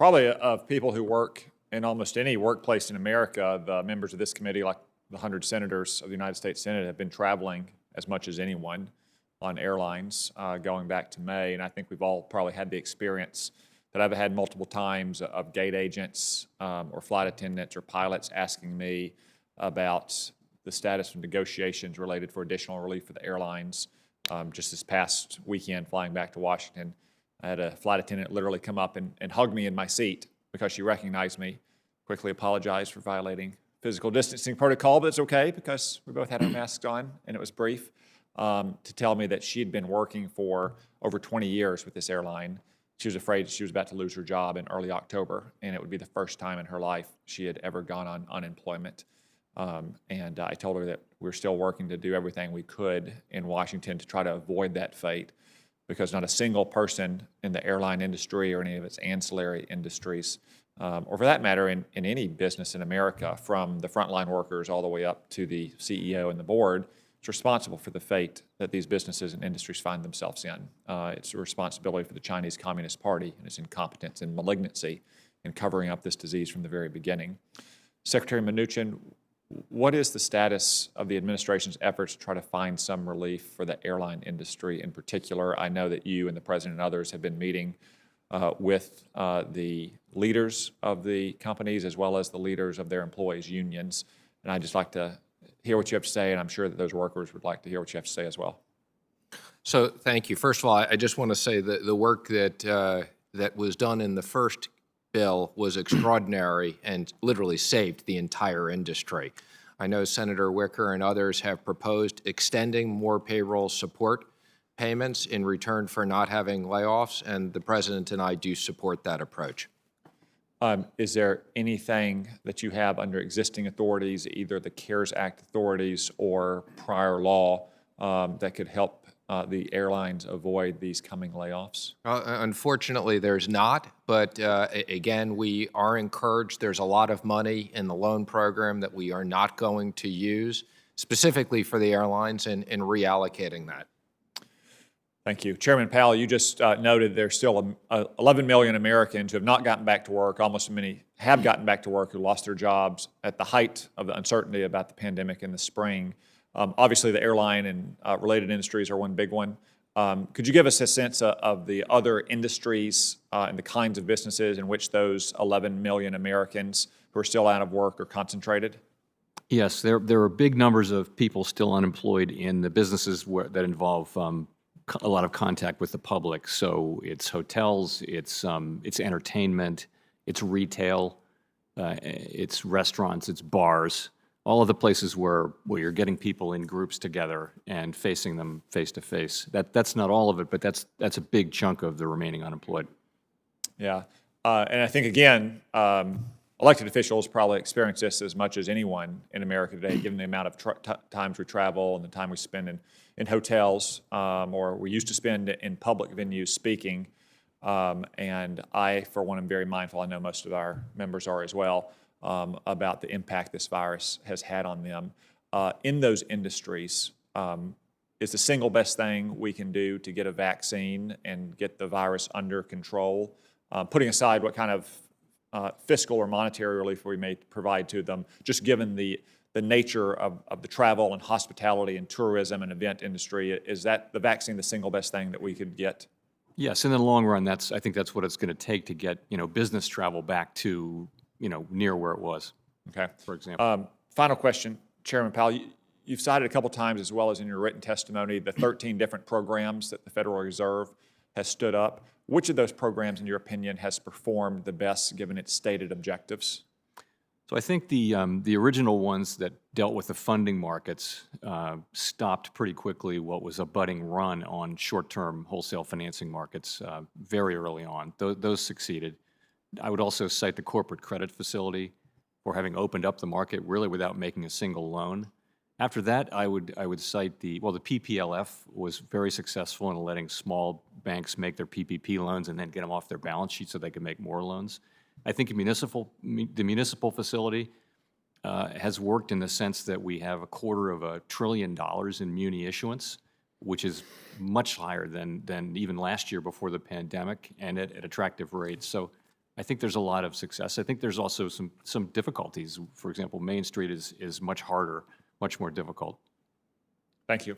probably of people who work in almost any workplace in America, the members of this committee, like the 100 senators of the United States Senate, have been traveling as much as anyone on airlines going back to May. And I think we've all probably had the experience that I've had multiple times of gate agents or flight attendants or pilots asking me about the status of negotiations related for additional relief for the airlines. Just this past weekend, flying back to Washington, I had a flight attendant literally come up and hug me in my seat because she recognized me, quickly apologized for violating physical distancing protocol, but it's okay because we both had our masks on and it was brief, to tell me that she had been working for over 20 years with this airline. She was afraid she was about to lose her job in early October, and it would be the first time in her life she had ever gone on unemployment. And I told her that we're still working to do everything we could in Washington to try to avoid that fate, because not a single person in the airline industry or any of its ancillary industries, or for that matter in any business in America, from the frontline workers all the way up to the CEO and the board, is responsible for the fate that these businesses and industries find themselves in. It's a responsibility for the Chinese Communist Party and its incompetence and malignancy in covering up this disease from the very beginning. Secretary Mnuchin, what is the status of the administration's efforts to try to find some relief for the airline industry in particular? I know that you and the President and others have been meeting with the leaders of the companies as well as the leaders of their employees' unions. And I'd just like to hear what you have to say, and I'm sure that those workers would like to hear what you have to say as well. So thank you. First of all, I just want to say that the work that was done in the first bill was extraordinary and literally saved the entire industry. I know Senator Wicker and others have proposed extending more payroll support payments in return for not having layoffs, and the President and I do support that approach. Is there anything that you have under existing authorities, either the CARES Act authorities or prior law, that could help the airlines avoid these coming layoffs? Unfortunately, there's not, but again, we are encouraged. There's a lot of money in the loan program that we are not going to use specifically for the airlines, and reallocating that. Thank you. Chairman Powell, you just noted there's still 11 million Americans who have not gotten back to work. Almost as many have gotten back to work who lost their jobs at the height of the uncertainty about the pandemic in the spring. Obviously, the airline and related industries are one big one. Could you give us a sense of the other industries and the kinds of businesses in which those 11 million Americans who are still out of work are concentrated? Yes, there are big numbers of people still unemployed in the businesses that involve a lot of contact with the public. So it's hotels, it's entertainment, it's retail, it's restaurants, it's bars. All of the places where you're getting people in groups together and facing them face to face. That's not all of it, but that's a big chunk of the remaining unemployed. Yeah, and I think again, elected officials probably experience this as much as anyone in America today, given the amount of times we travel and the time we spend in hotels, or we used to spend in public venues speaking. And I, for one, am very mindful, I know most of our members are as well, about the impact this virus has had on them. In those industries, is the single best thing we can do to get a vaccine and get the virus under control, putting aside what kind of fiscal or monetary relief we may provide to them, just given the nature of the travel and hospitality and tourism and event industry? Is that the vaccine the single best thing that we could get? Yes, in the long run, I think that's what it's going to take to get business travel back to near where it was. Okay. For example. Final question, Chairman Powell. You've cited a couple times, as well as in your written testimony, the 13 different programs that the Federal Reserve has stood up. Which of those programs, in your opinion, has performed the best given its stated objectives? So I think the original ones that dealt with the funding markets stopped pretty quickly what was a budding run on short-term wholesale financing markets very early on. Those succeeded. I would also cite the corporate credit facility for having opened up the market really without making a single loan. After that, I would cite the PPLF was very successful in letting small banks make their PPP loans and then get them off their balance sheet so they could make more loans. I think the municipal facility has worked in the sense that we have $250 billion in muni issuance, which is much higher than even last year before the pandemic, and at attractive rates. So I think there's a lot of success. I think there's also some difficulties. For example, Main Street is much harder, much more difficult. Thank you.